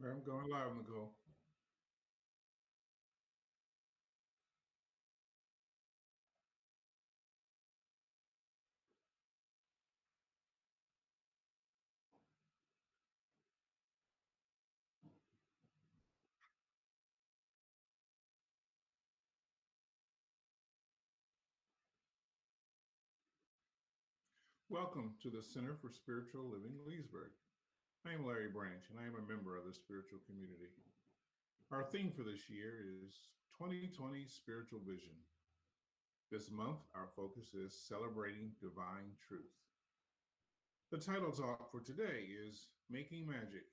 I'm going live, Nicole. Welcome to the Center for Spiritual Living, Leesburg. I am Larry Branch, and I am a member of the spiritual community. Our theme for this year is 2020 Spiritual Vision. This month, our focus is celebrating divine truth. The title talk for today is Making Magic,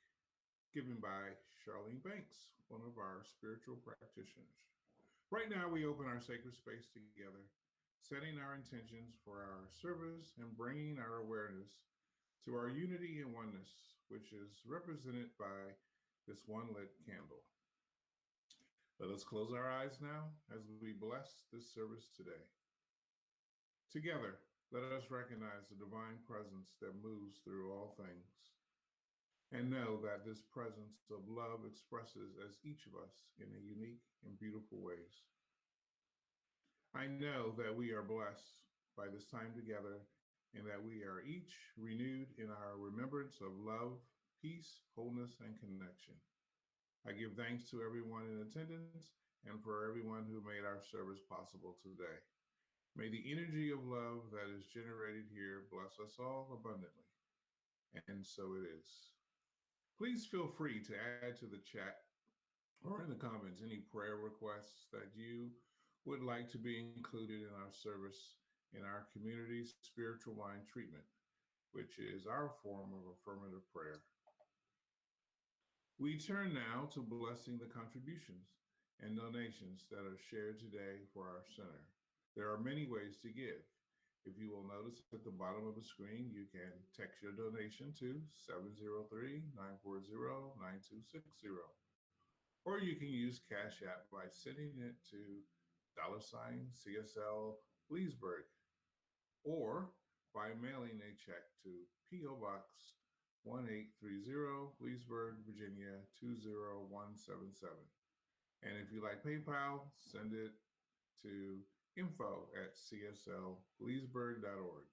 given by Charlene Banks, one of our spiritual practitioners. Right now, we open our sacred space together, setting our intentions for our service and bringing our awareness to our unity and oneness, which is represented by this one lit candle. Let us close our eyes now as we bless this service today. Together, let us recognize the divine presence that moves through all things and know that this presence of love expresses as each of us in a unique and beautiful ways. I know that we are blessed by this time together and that we are each renewed in our remembrance of love, peace, wholeness, and connection. I give thanks to everyone in attendance and for everyone who made our service possible today. May the energy of love that is generated here bless us all abundantly. And so it is. Please feel free to add to the chat or in the comments any prayer requests that you would like to be included in our service in our community's spiritual wine treatment, which is our form of affirmative prayer. We turn now to blessing the contributions and donations that are shared today for our center. There are many ways to give. If you will notice at the bottom of the screen, you can text your donation to 703-940-9260. Or you can use Cash App by sending it to $CSL Leesburg or by mailing a check to P.O. Box 1830 Leesburg, Virginia 20177. And if you like PayPal, send it to info@cslleesburg.org.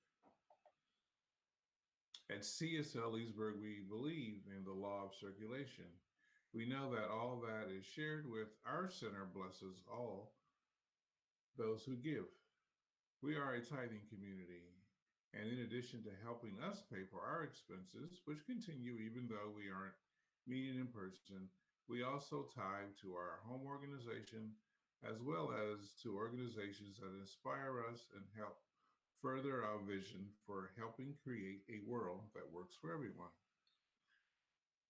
At CSL Leesburg, we believe in the law of circulation. We know that all that is shared with our center blesses all those who give. We are a tithing community, and in addition to helping us pay for our expenses, which continue even though we aren't meeting in person, we also tithe to our home organization as well as to organizations that inspire us and help further our vision for helping create a world that works for everyone.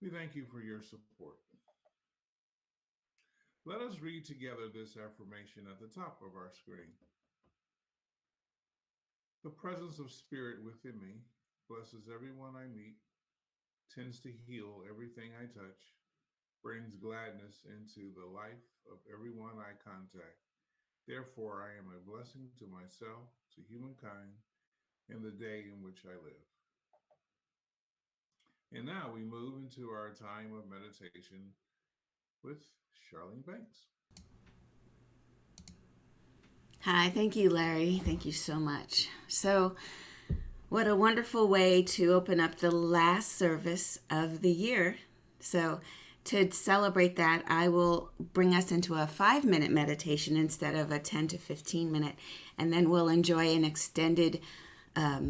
We thank you for your support. Let us read together this affirmation at the top of our screen. The presence of spirit within me blesses everyone I meet, tends to heal everything I touch, brings gladness into the life of everyone I contact. Therefore, I am a blessing to myself, to humankind, and the day in which I live. And now we move into our time of meditation with Charlene Banks. Hi, thank you, Larry. Thank you so much. So, what a wonderful way to open up the last service of the year. So, to celebrate that, I will bring us into a 5-minute meditation instead of a 10 to 15 minute, and then we'll enjoy an extended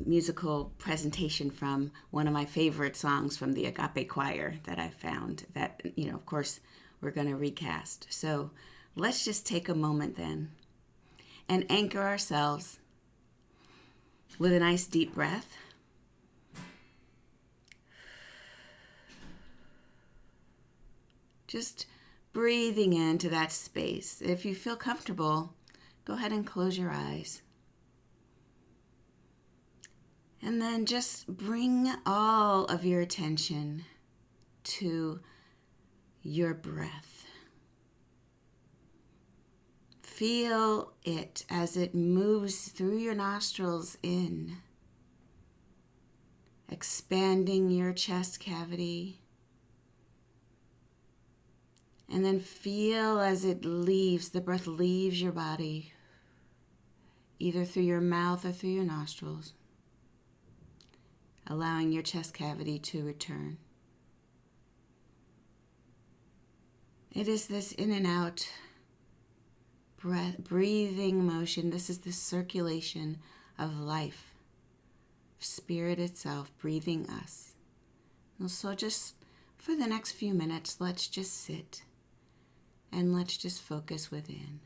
musical presentation from one of my favorite songs from the Agape Choir that I found that, of course, we're going to recast. So, let's just take a moment then and anchor ourselves with a nice deep breath. Just breathing into that space. If you feel comfortable, go ahead and close your eyes. And then just bring all of your attention to your breath. Feel it as it moves through your nostrils in, expanding your chest cavity, And then feel as it leaves, the breath leaves your body, either through your mouth or through your nostrils, allowing your chest cavity to return. It is this in and out breathing motion. This is the circulation of life, spirit itself breathing us. And so just for the next few minutes, let's just sit and let's just focus within.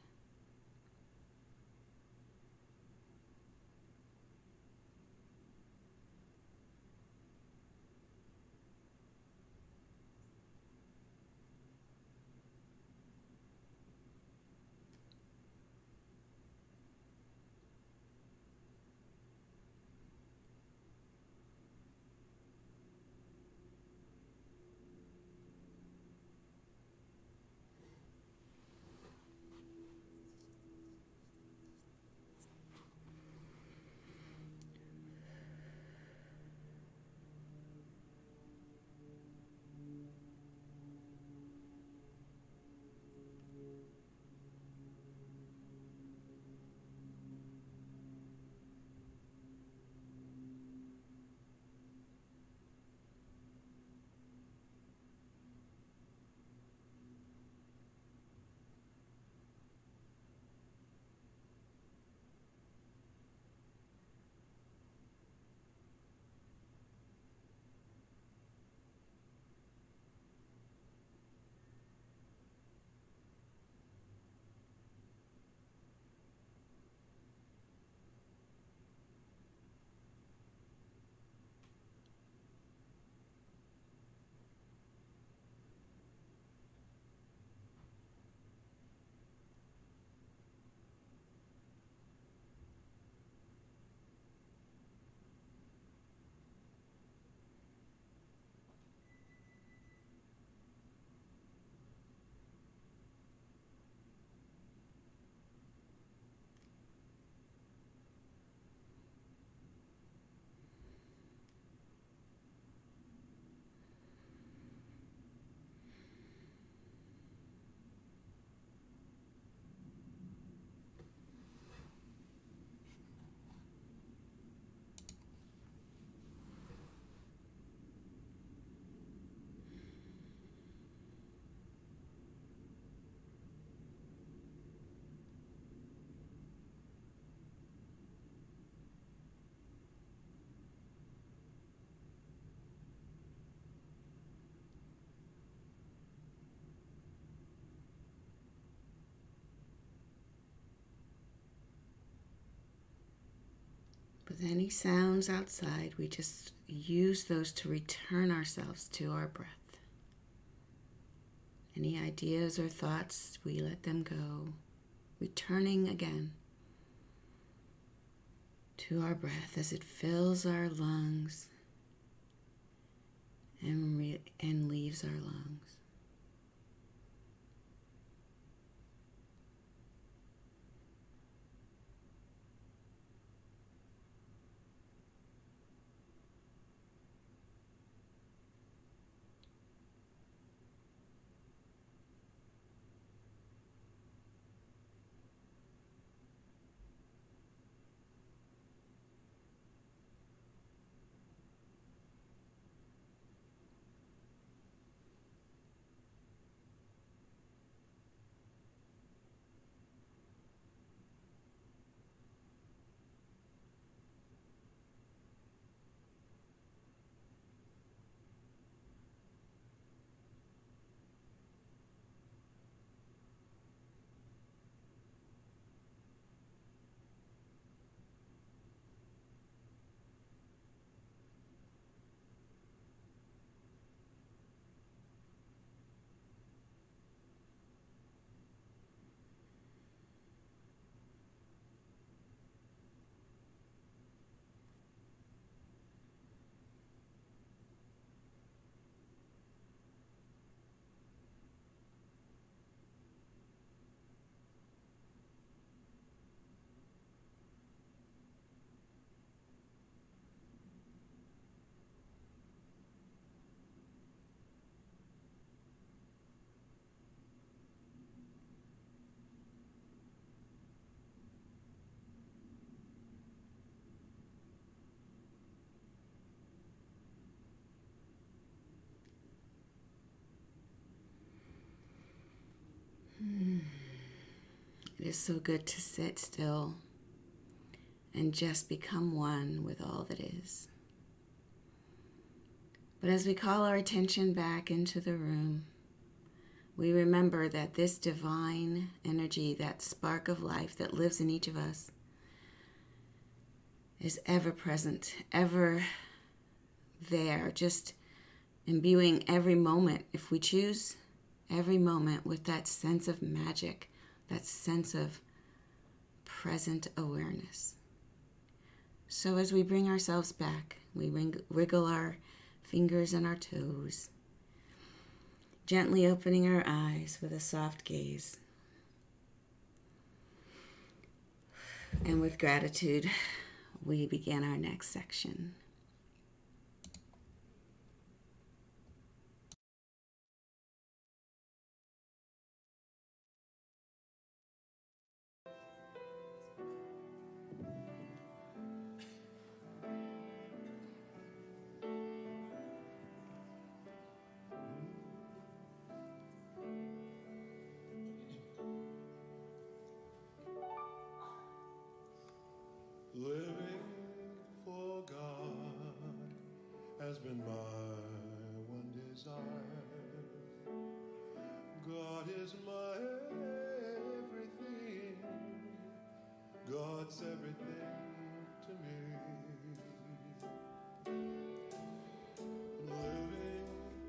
With any sounds outside, we just use those to return ourselves to our breath. Any ideas or thoughts, we let them go, returning again to our breath as it fills our lungs and leaves our lungs. It is so good to sit still and just become one with all that is. But as we call our attention back into the room, we remember that this divine energy, that spark of life that lives in each of us, is ever present, ever there, just imbuing every moment, if we choose, every moment with that sense of magic, that sense of present awareness. So as we bring ourselves back, we wiggle our fingers and our toes, gently opening our eyes with a soft gaze. And with gratitude, we begin our next section. Living for God has been my one desire. God is my everything. God's everything to me. Living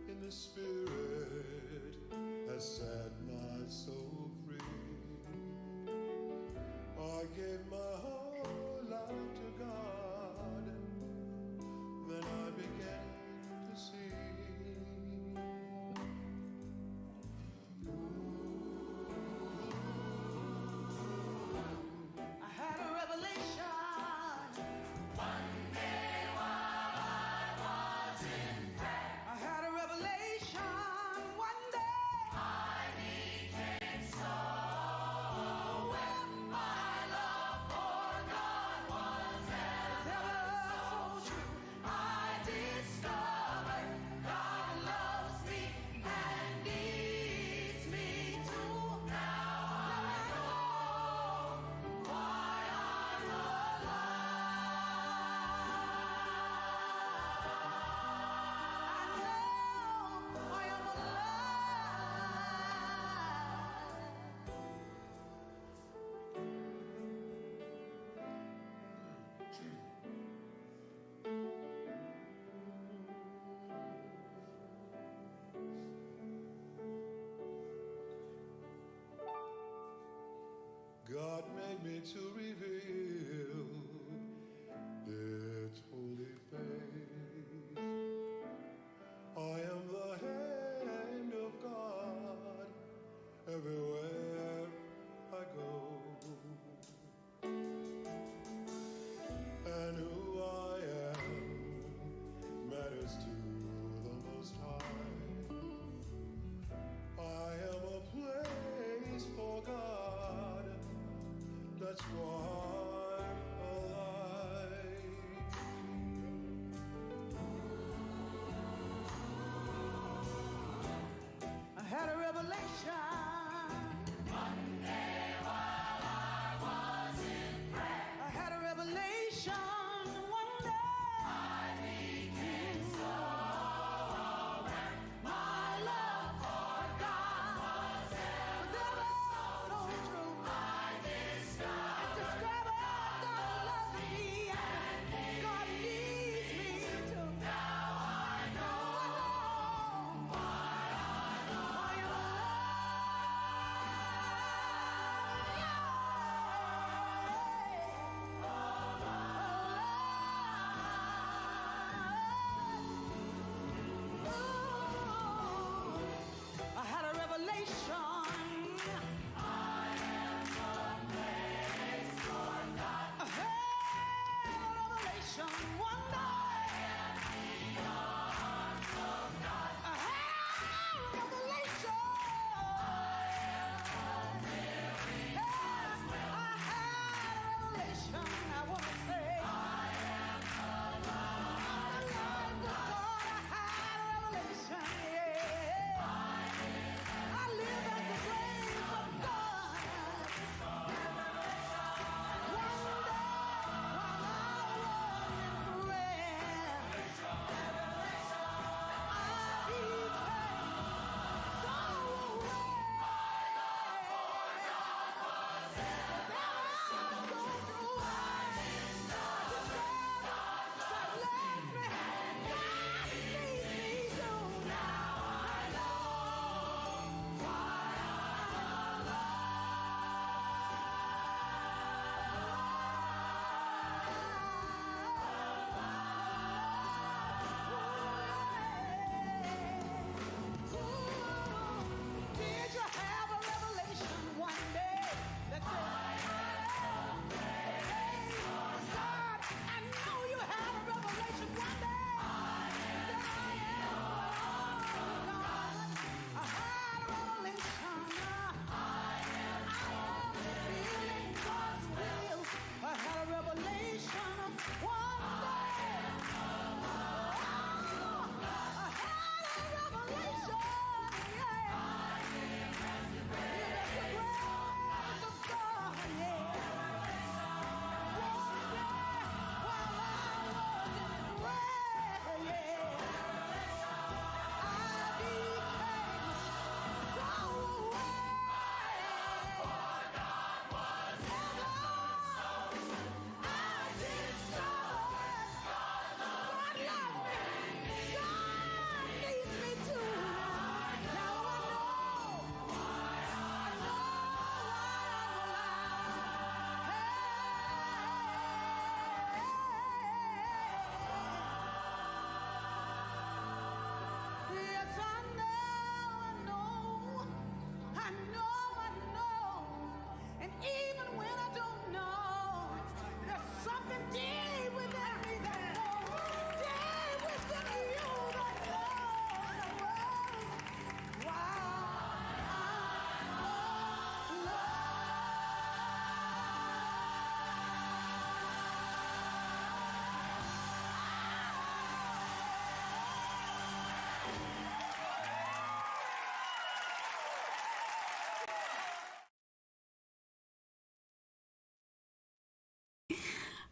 in the Spirit has set my soul free. I gave my whole life to God, then I began to see. I had a revelation one day while I was in prayer. I had a revelation one day I became so aware. My love for God was ever so true. I discovered God loves me and needs me too. Now I know why I'm God made me to reveal its holy faith. I am the hand of God everywhere I go. And who I am matters to the Most High. I am a place for God. That's why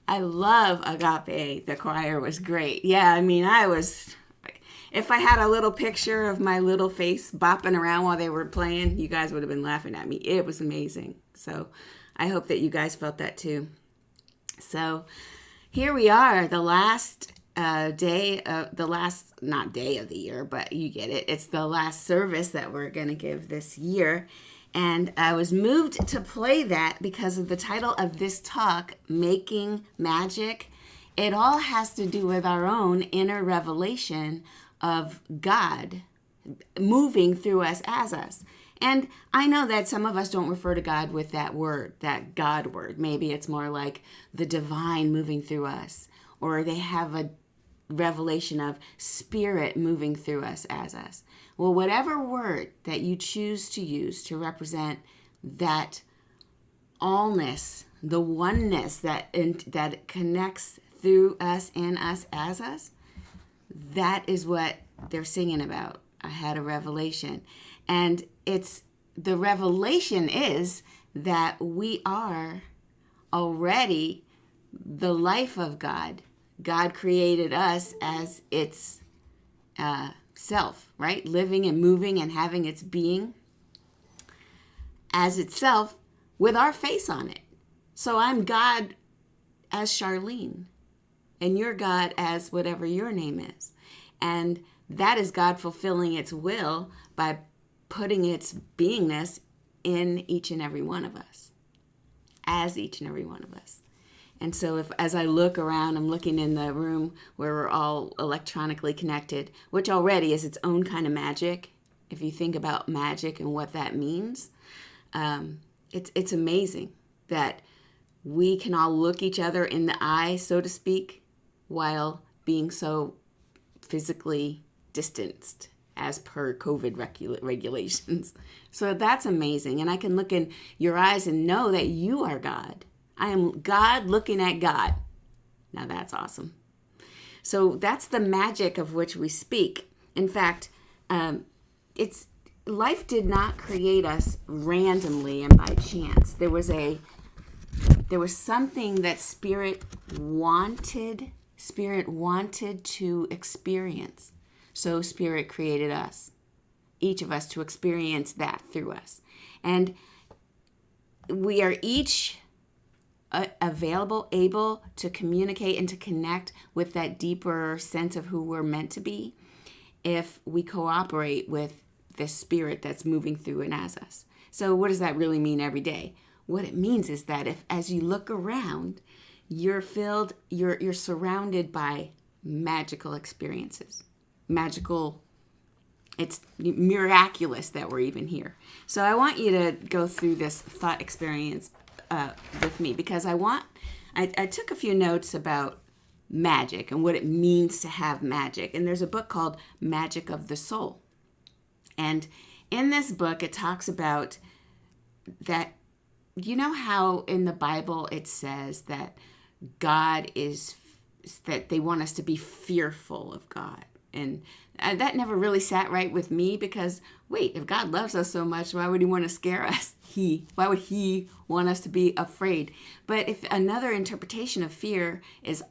I love Agape. The choir was great. Yeah, I mean, if I had a little picture of my little face bopping around while they were playing, you guys would have been laughing at me. It was amazing. So I hope that you guys felt that too. So here we are, the last not day of the year, but you get it. It's the last service that we're going to give this year. And I was moved to play that because of the title of this talk, Making Magic. It all has to do with our own inner revelation of God moving through us as us. And I know that some of us don't refer to God with that word, that God word. Maybe it's more like the divine moving through us, or they have a revelation of spirit moving through us as us. Well, whatever word that you choose to use to represent that allness, the oneness that connects through us and us as us, that is what they're singing about. I had a revelation. And the revelation is that we are already the life of God. God created us as its self, right? Living and moving and having its being as itself with our face on it. So I'm God as Charlene, and you're God as whatever your name is. And that is God fulfilling its will by putting its beingness in each and every one of us, as each and every one of us. And so as I look around, I'm looking in the room where we're all electronically connected, which already is its own kind of magic. If you think about magic and what that means, it's amazing that we can all look each other in the eye, so to speak, while being so physically distanced as per COVID regulations. So that's amazing. And I can look in your eyes and know that you are God. I am God looking at God. Now that's awesome. So that's the magic of which we speak. In fact, life did not create us randomly and by chance. There was something that Spirit wanted to experience. So Spirit created us, each of us, to experience that through us. And we are each available, able to communicate and to connect with that deeper sense of who we're meant to be if we cooperate with this Spirit that's moving through and as us. So what does that really mean every day? What it means is that if, as you look around, you're surrounded by magical experiences. It's miraculous that we're even here. So I want you to go through this thought experience with me, because I took a few notes about magic and what it means to have magic. And there's a book called Magic of the Soul. And in this book, it talks about that, you know how in the Bible it says that that they want us to be fearful of God. And that never really sat right with me, because, wait, if God loves us so much, why would he want to scare us? Why would he want us to be afraid? But if another interpretation of fear is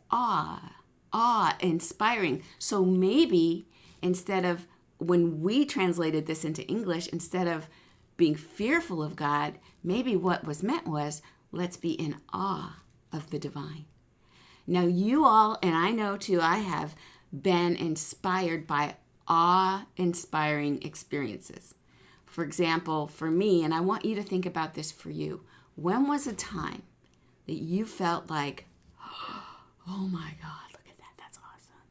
awe-inspiring. So maybe instead of, when we translated this into English, instead of being fearful of God, maybe what was meant was, let's be in awe of the divine. Now you all, and I know too, I have been inspired by awe-inspiring experiences. For example, for me, and I want you to think about this for you, when was a time that you felt like, oh my God, look at that, that's awesome?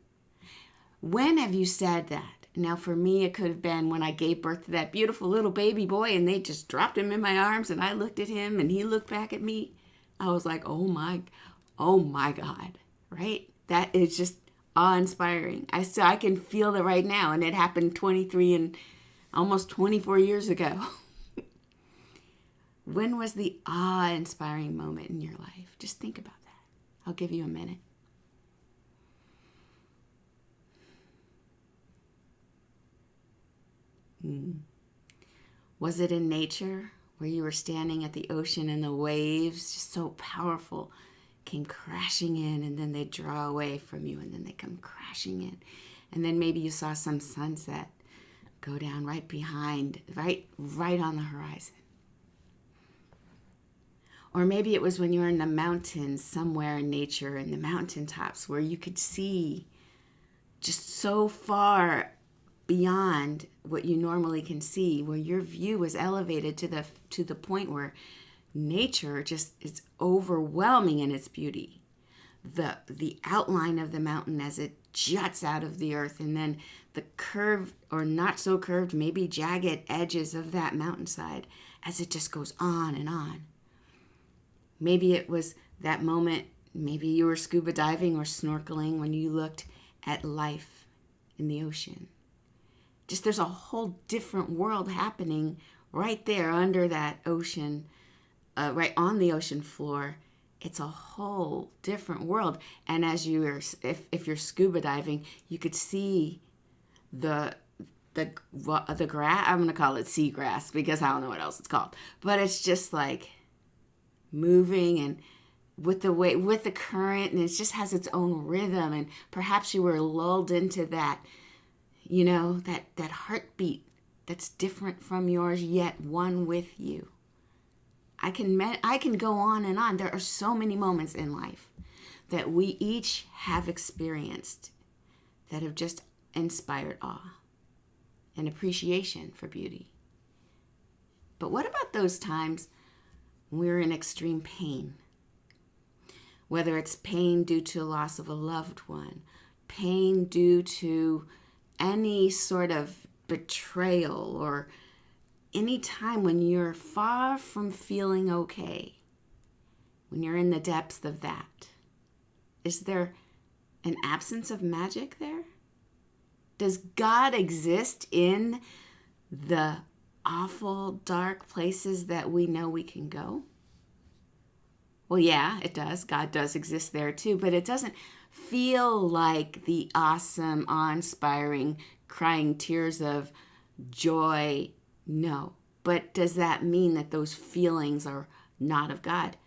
When have you said that? Now for me, it could have been when I gave birth to that beautiful little baby boy and they just dropped him in my arms and I looked at him and he looked back at me. I was like, oh my God, right? That is just awe-inspiring. I can feel it right now, and it happened 23 and almost 24 years ago. When was the awe-inspiring moment in your life? Just think about that. I'll give you a minute. Was it in nature, where you were standing at the ocean and the waves, just so powerful, came crashing in, and then they draw away from you, and then they come crashing in. And then maybe you saw some sunset go down right behind, right on the horizon. Or maybe it was when you were in the mountains somewhere in nature, in the mountaintops, where you could see just so far beyond what you normally can see, where your view was elevated to the point where nature just is overwhelming in its beauty. The outline of the mountain as it juts out of the earth, and then the curved or not so curved, maybe jagged edges of that mountainside as it just goes on and on. Maybe it was that moment, maybe you were scuba diving or snorkeling when you looked at life in the ocean. Just there's a whole different world happening right there under that ocean, right on the ocean floor. It's a whole different world. And as you are, if you're scuba diving, you could see the grass. I'm going to call it seagrass because I don't know what else it's called. But it's just like moving and with the current, and it just has its own rhythm. And perhaps you were lulled into that, that heartbeat that's different from yours, yet one with you. I can go on and on. There are so many moments in life that we each have experienced that have just inspired awe and appreciation for beauty. But what about those times when we're in extreme pain? Whether it's pain due to loss of a loved one, pain due to any sort of betrayal, or any time when you're far from feeling okay, when you're in the depths of that, is there an absence of magic there? Does God exist in the awful, dark places that we know we can go? Well, yeah, it does. God does exist there too, but it doesn't feel like the awesome, awe-inspiring, crying tears of joy. No. But does that mean that those feelings are not of God?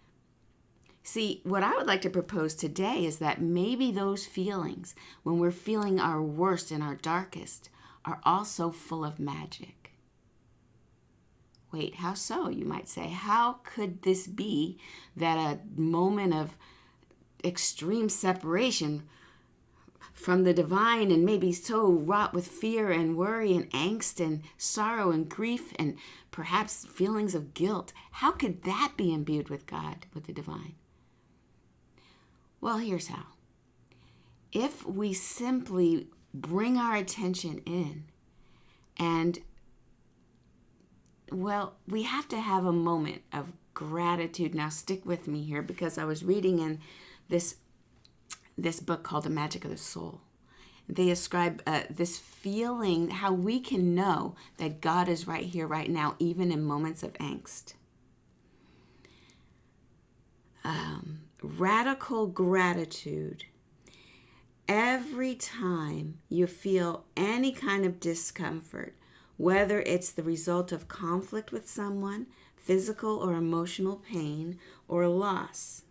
See, what I would like to propose today is that maybe those feelings, when we're feeling our worst and our darkest, are also full of magic. Wait, how so, you might say? How could this be that a moment of extreme separation from the divine, and maybe so wrought with fear and worry and angst and sorrow and grief and perhaps feelings of guilt, how could that be imbued with God, with the divine? Well, here's how. If we simply bring our attention in and, well, we have to have a moment of gratitude. Now stick with me here, because I was reading in this book called The Magic of the Soul. They ascribe this feeling, how we can know that God is right here, right now, even in moments of angst. Radical gratitude. Every time you feel any kind of discomfort, whether it's the result of conflict with someone, physical or emotional pain, or loss,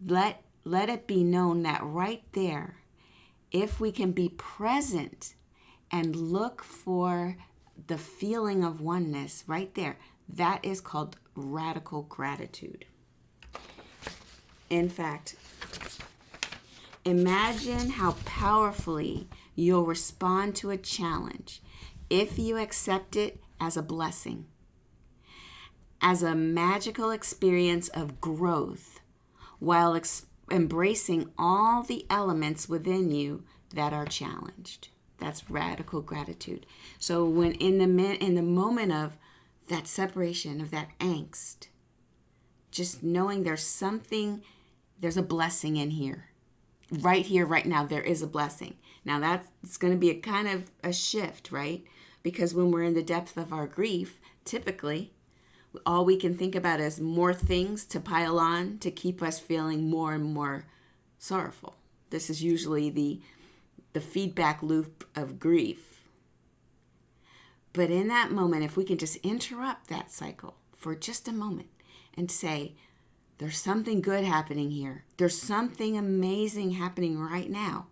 let it be known that right there, if we can be present and look for the feeling of oneness right there, that is called radical gratitude. In fact, imagine how powerfully you'll respond to a challenge if you accept it as a blessing, as a magical experience of growth, while embracing all the elements within you that are challenged. That's radical gratitude. So when in the moment of that separation, of that angst, just knowing there's a blessing in here. Right here, right now, there is a blessing. Now that's going to be a kind of a shift, right? Because when we're in the depth of our grief, typically, all we can think about is more things to pile on to keep us feeling more and more sorrowful. This is usually the feedback loop of grief. But in that moment, if we can just interrupt that cycle for just a moment and say, There's something good happening here. There's something amazing happening right now.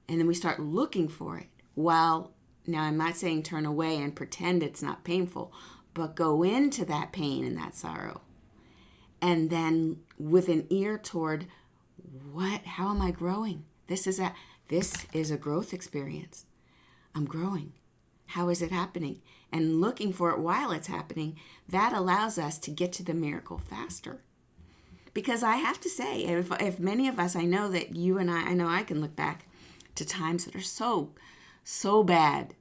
And then we start looking for it. Now I'm not saying turn away and pretend it's not painful, but go into that pain and that sorrow. And then with an ear toward how am I growing? This is a growth experience. I'm growing. How is it happening? And looking for it while it's happening, that allows us to get to the miracle faster. Because I have to say, if many of us, I know that you and I know I can look back to times that are so bad.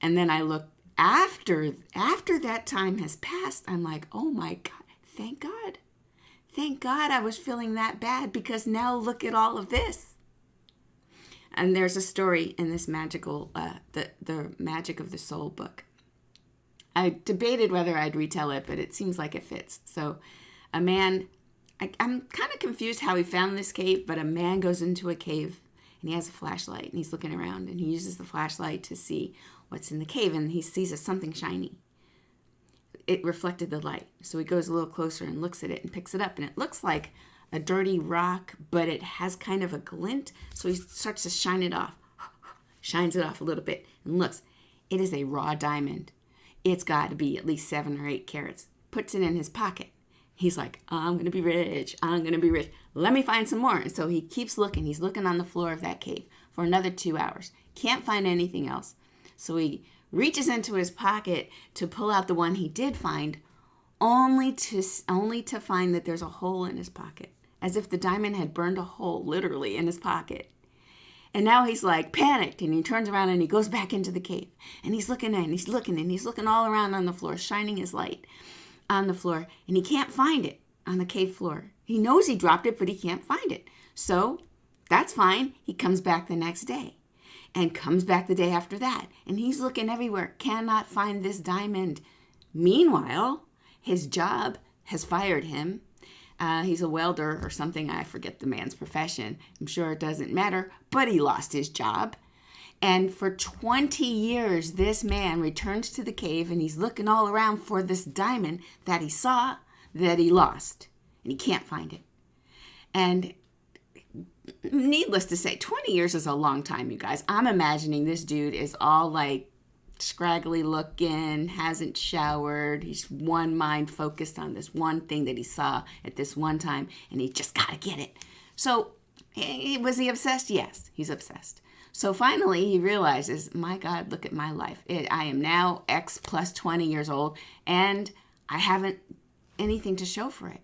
And then I look after that time has passed, I'm like, oh my God, thank God. Thank God I was feeling that bad, because now look at all of this. And there's a story in this magical, the Magic of the Soul book. I debated whether I'd retell it, but it seems like it fits. So a man, I'm kind of confused how he found this cave, but a man goes into a cave and he has a flashlight and he's looking around and he uses the flashlight to see what's in the cave, and he sees something shiny. It reflected the light. So he goes a little closer and looks at it and picks it up, and it looks like a dirty rock, but it has kind of a glint. So he starts to shine it off, shines it off a little bit, and looks. It is a raw diamond. It's got to be at least 7 or 8 carats. Puts it in his pocket. He's like, I'm going to be rich. I'm going to be rich. Let me find some more. And so he keeps looking. He's looking on the floor of that cave for another 2 hours. Can't find anything else. So he reaches into his pocket to pull out the one he did find, only to find that there's a hole in his pocket, as if the diamond had burned a hole literally in his pocket. And now he's like panicked, and he turns around and he goes back into the cave, and he's looking all around on the floor, shining his light on the floor, and he can't find it on the cave floor. He knows he dropped it, but he can't find it. So that's fine. He comes back the next day and comes back the day after that, and he's looking everywhere, cannot find this diamond. Meanwhile, his job has fired him. He's a welder or something. I forget the man's profession. I'm sure it doesn't matter, but he lost his job. And for 20 years, this man returns to the cave and he's looking all around for this diamond that he saw, that he lost, and he can't find it. And needless to say, 20 years is a long time, you guys. I'm imagining this dude is all like scraggly looking, hasn't showered. He's one mind focused on this one thing that he saw at this one time, and he just got to get it. So was he obsessed? Yes, he's obsessed. So finally he realizes, my God, look at my life. I am now X plus 20 years old, and I haven't anything to show for it.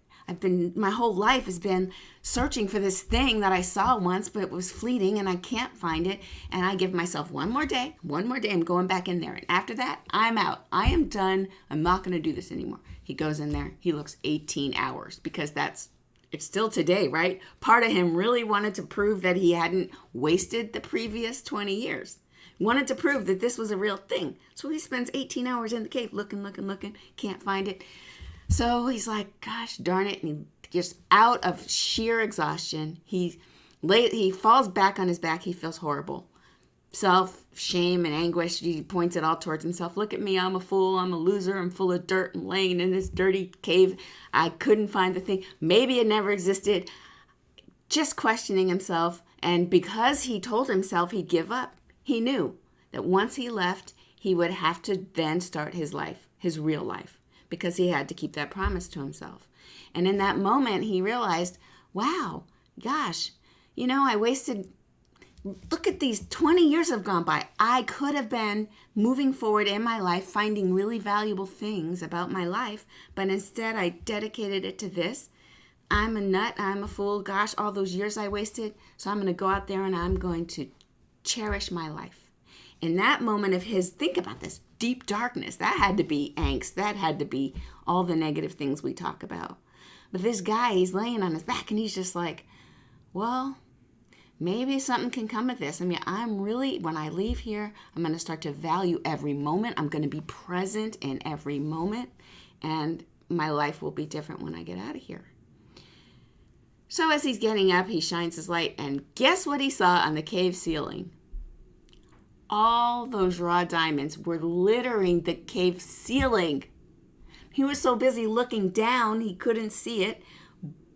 My whole life has been searching for this thing that I saw once, but it was fleeting and I can't find it. And I give myself one more day, I'm going back in there. And after that, I'm out. I am done. I'm not going to do this anymore. He goes in there. He looks 18 hours because it's still today, right? Part of him really wanted to prove that he hadn't wasted the previous 20 years. Wanted to prove that this was a real thing. So he spends 18 hours in the cave looking, can't find it. So he's like, gosh darn it. And he gets out of sheer exhaustion. He falls back on his back. He feels horrible. Shame and anguish. He points it all towards himself. Look at me. I'm a fool. I'm a loser. I'm full of dirt. I'm laying in this dirty cave. I couldn't find the thing. Maybe it never existed. Just questioning himself. And because he told himself he'd give up, he knew that once he left, he would have to then start his life, his real life, because he had to keep that promise to himself. And in that moment, he realized, wow, gosh, look at these 20 years have gone by. I could have been moving forward in my life, finding really valuable things about my life, but instead I dedicated it to this. I'm a nut. I'm a fool. Gosh, all those years I wasted. So I'm going to go out there and I'm going to cherish my life. In that moment of his, think about this, deep darkness, that had to be angst. That had to be all the negative things we talk about. But this guy, he's laying on his back and he's just like, well, maybe something can come of this. I mean, when I leave here, I'm going to start to value every moment. I'm going to be present in every moment. And my life will be different when I get out of here. So as he's getting up, he shines his light. And guess what he saw on the cave ceiling? All those raw diamonds were littering the cave ceiling. He was so busy looking down, he couldn't see it.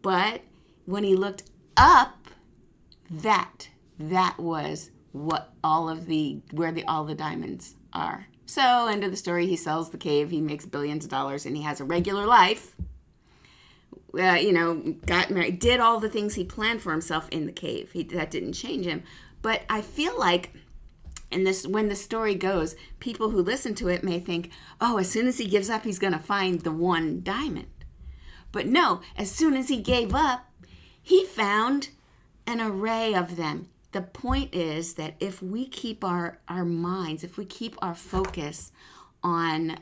But when he looked up, that was what all the diamonds are. So, end of the story, he sells the cave, he makes billions of dollars, and he has a regular life. Got married, did all the things he planned for himself in the cave. That didn't change him. But I feel like, when the story goes, people who listen to it may think, oh, as soon as he gives up, he's going to find the one diamond. But no, as soon as he gave up, he found an array of them. The point is that if we keep our minds, if we keep our focus on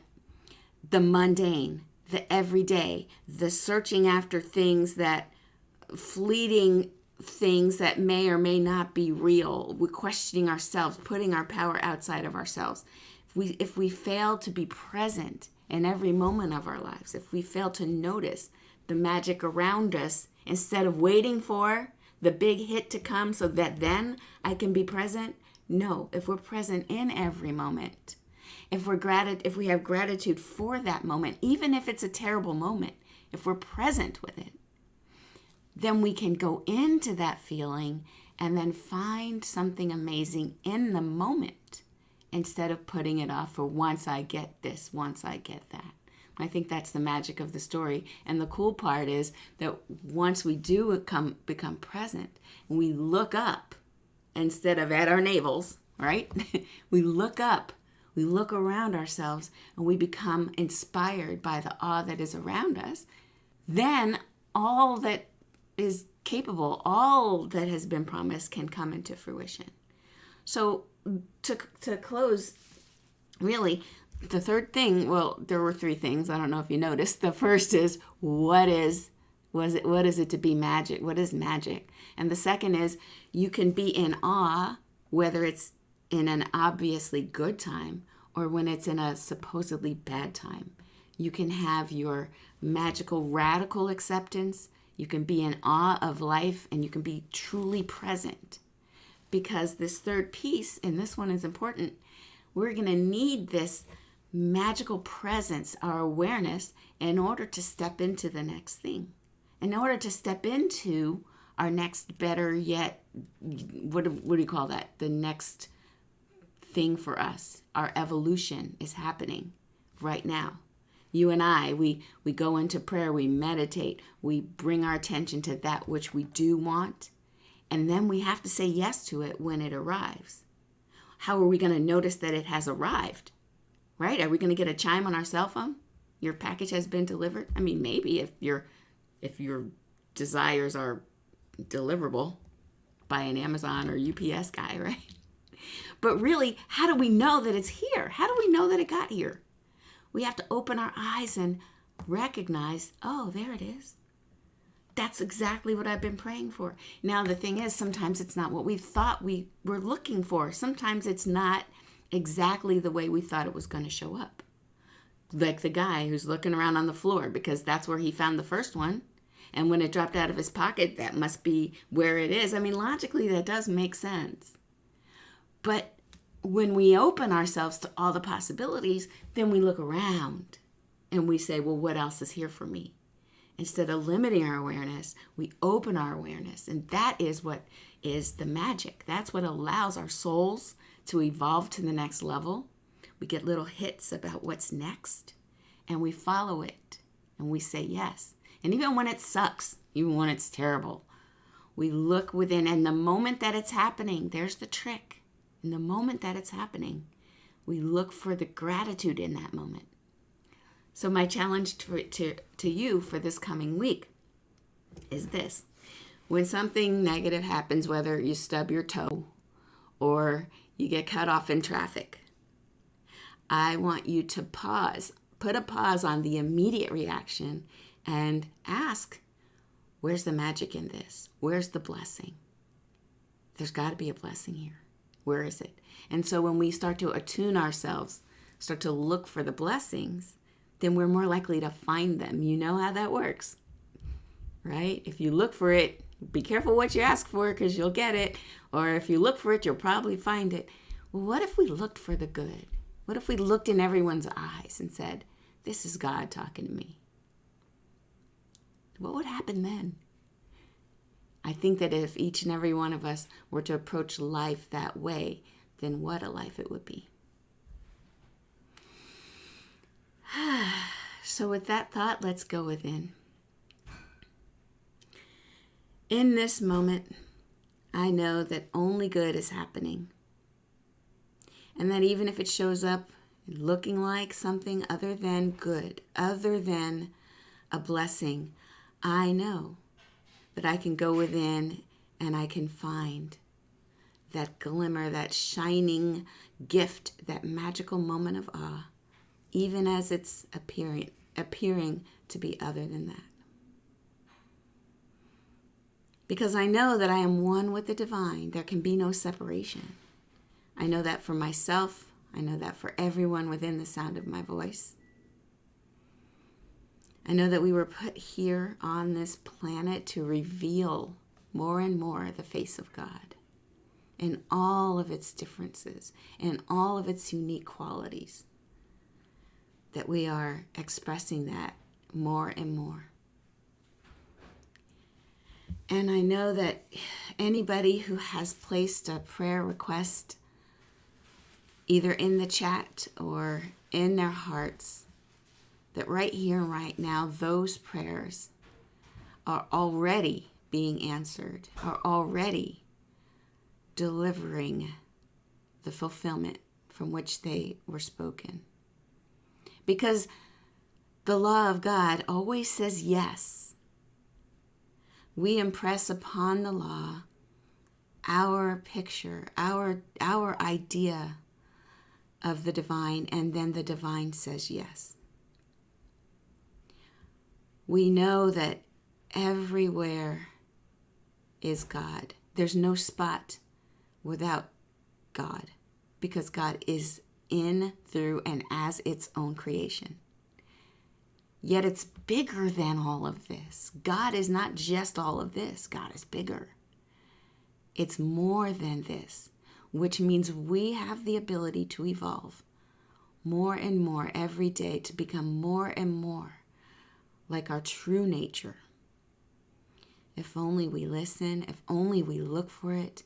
the mundane, the everyday, the searching after fleeting things that may or may not be real, we're questioning ourselves, putting our power outside of ourselves. If we fail to be present in every moment of our lives, if we fail to notice the magic around us instead of waiting for the big hit to come so that then I can be present. No, if we're present in every moment, if we have gratitude for that moment, even if it's a terrible moment, if we're present with it, then we can go into that feeling and then find something amazing in the moment instead of putting it off for once I get this, once I get that. I think that's the magic of the story. And the cool part is that once we do become present, and we look up instead of at our navels, right? We look up, we look around ourselves, and we become inspired by the awe that is around us. Then all that is capable, all that has been promised can come into fruition. So to close, really, the third thing, well, there were three things. I don't know if you noticed. The first is, what is it to be magic? What is magic? And the second is, you can be in awe, whether it's in an obviously good time or when it's in a supposedly bad time. You can have your magical, radical acceptance. You can be in awe of life, and you can be truly present. Because this third piece, and this one is important, we're going to need this magical presence, our awareness, in order to step into the next thing. In order to step into our next better yet, what do you call that? The next thing for us. Our evolution is happening right now. You and I, we go into prayer, we meditate, we bring our attention to that which we do want, and then we have to say yes to it when it arrives. How are we going to notice that it has arrived? Right? Are we going to get a chime on our cell phone? Your package has been delivered? I mean, maybe if your desires are deliverable by an Amazon or UPS guy, right? But really, how do we know that it's here? How do we know that it got here? We have to open our eyes and recognize, oh, there it is. That's exactly what I've been praying for. Now, the thing is, sometimes it's not what we thought we were looking for. Sometimes it's not exactly the way we thought it was going to show up. Like the guy who's looking around on the floor because that's where he found the first one. And when it dropped out of his pocket, that must be where it is. I mean, logically, that does make sense. But when we open ourselves to all the possibilities, then we look around and we say, well, what else is here for me? Instead of limiting our awareness, we open our awareness. And that is what is the magic. That's what allows our souls to evolve to the next level. We get little hits about what's next, and we follow it, and we say yes. And even when it sucks, even when it's terrible, we look within, and the moment that it's happening, there's the trick. In the moment that it's happening, we look for the gratitude in that moment. So my challenge to you for this coming week is this. When something negative happens, whether you stub your toe or you get cut off in traffic, I want you to pause, put a pause on the immediate reaction and ask, where's the magic in this? Where's the blessing? There's got to be a blessing here. Where is it? And so when we start to attune ourselves, start to look for the blessings, then we're more likely to find them. You know how that works, right? If you look for it, be careful what you ask for because you'll get it. Or if you look for it, you'll probably find it. Well, what if we looked for the good? What if we looked in everyone's eyes and said, this is God talking to me. What would happen then? I think that if each and every one of us were to approach life that way, then what a life it would be. So with that thought, let's go within. In this moment, I know that only good is happening. And that even if it shows up looking like something other than good, other than a blessing, I know that I can go within and I can find that glimmer, that shining gift, that magical moment of awe, even as it's appearing to be other than that. Because I know that I am one with the divine. There can be no separation. I know that for myself. I know that for everyone within the sound of my voice. I know that we were put here on this planet to reveal more and more the face of God in all of its differences and all of its unique qualities. That we are expressing that more and more. And I know that anybody who has placed a prayer request either in the chat or in their hearts, that right here and right now, those prayers are already being answered, are already delivering the fulfillment from which they were spoken. Because the law of God always says yes. We impress upon the law our picture, our idea of the divine, and then the divine says yes. We know that everywhere is God. There's no spot without God, because God is in, through, and as its own creation. Yet it's bigger than all of this. God is not just all of this. God is bigger. It's more than this, which means we have the ability to evolve more and more every day to become more and more like our true nature. If only we listen, if only we look for it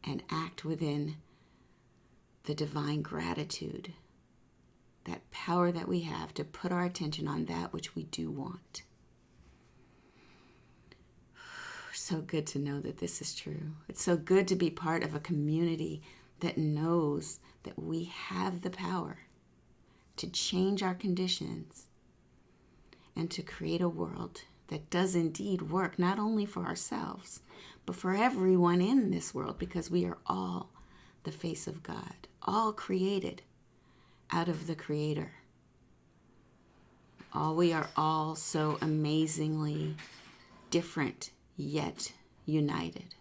and act within the divine gratitude, that power that we have to put our attention on that which we do want. So good to know that this is true. It's so good to be part of a community that knows that we have the power to change our conditions and to create a world that does indeed work not only for ourselves, but for everyone in this world, because we are all the face of God, all created out of the Creator. We are all so amazingly different, yet united.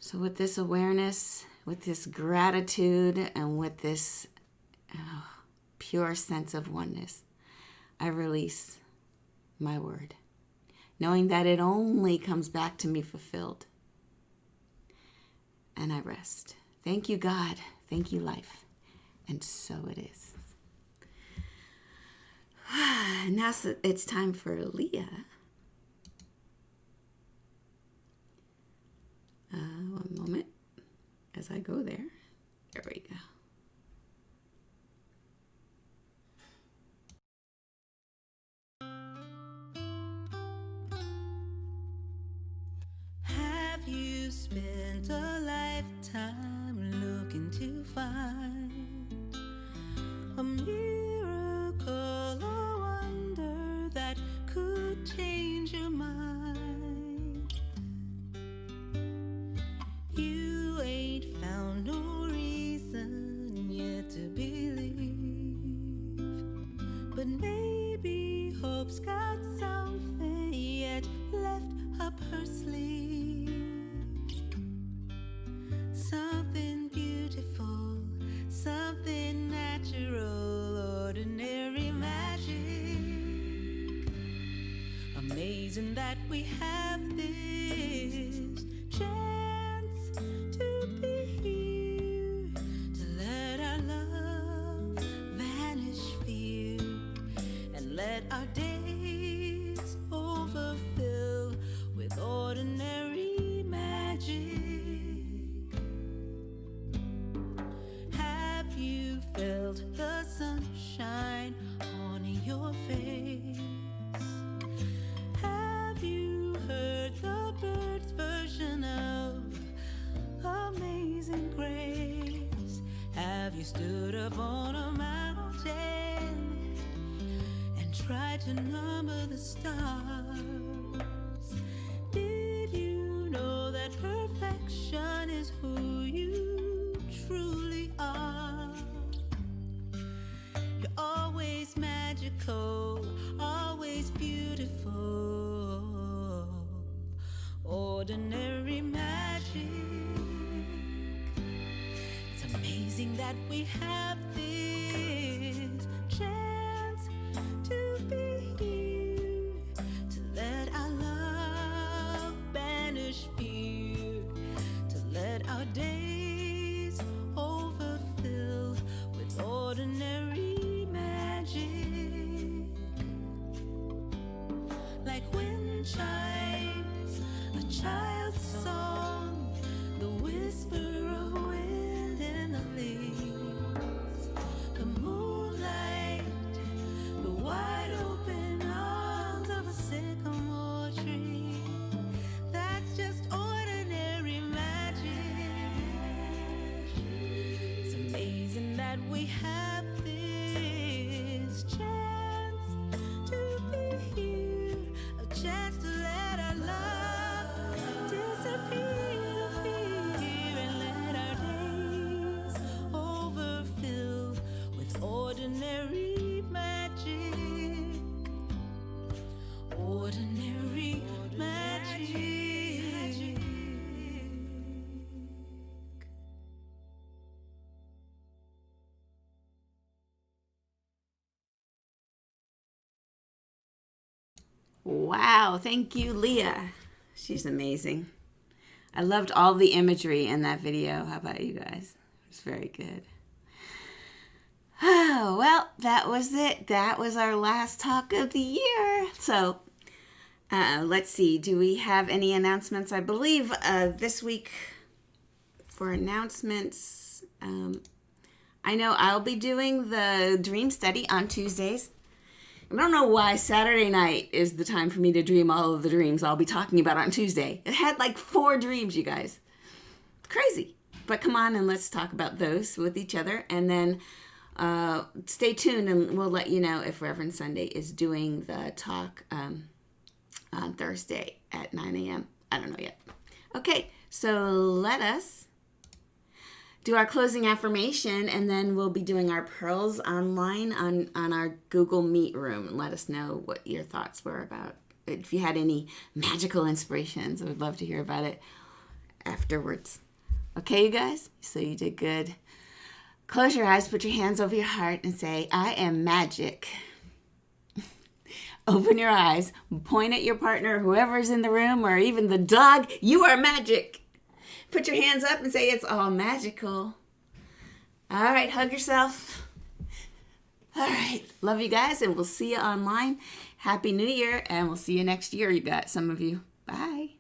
So with this awareness, with this gratitude, and with this pure sense of oneness, I release my word, knowing that it only comes back to me fulfilled. And I rest. Thank you, God. Thank you, life. And so it is. Now it's time for Leah. One moment as I go there. There we go. Have you spent a lifetime looking to find a miracle or wonder that could change your mind? You ain't found no reason yet to believe, but maybe hope's got something yet left up her sleeve. Something beautiful, something natural, ordinary magic. Amazing that we have this chance to be here, to let our love stood up on a mountain and tried to number the stars. Did you know that perfection is who you truly are? You're always magical, always beautiful, ordinary magic. It's amazing that we have this chance to be here, to let our love banish fear, to let our days overfill with ordinary magic. Like wind chimes, a child's song, the whisper of wind in the leaves, the moonlight, the wide open arms of a sycamore tree. That's just ordinary magic. It's amazing that we have this chance to be here, a chance to let our love disappear the fear and let our days overfill with ordinary magic. Ordinary magic. Wow, thank you, Leah. She's amazing. I loved all the imagery in that video. How about you guys? It was very good. Oh, well, that was it. That was our last talk of the year. So, let's see. Do we have any announcements? I believe this week for announcements, I know I'll be doing the dream study on Tuesdays. I don't know why Saturday night is the time for me to dream all of the dreams I'll be talking about on Tuesday. It had like 4 dreams, you guys. Crazy. But come on and let's talk about those with each other. And then stay tuned and we'll let you know if Reverend Sunday is doing the talk on Thursday at 9 a.m. I don't know yet. Okay, so let us do our closing affirmation, and then we'll be doing our pearls online on our Google Meet room. Let us know what your thoughts were about. If you had any magical inspirations, I would love to hear about it afterwards. Okay, you guys? So you did good. Close your eyes, put your hands over your heart, and say, I am magic. Open your eyes, point at your partner, whoever's in the room, or even the dog. You are magic. Put your hands up and say it's all magical. All right, hug yourself. All right, love you guys, and we'll see you online. Happy New Year, and we'll see you next year. You got some of you. Bye.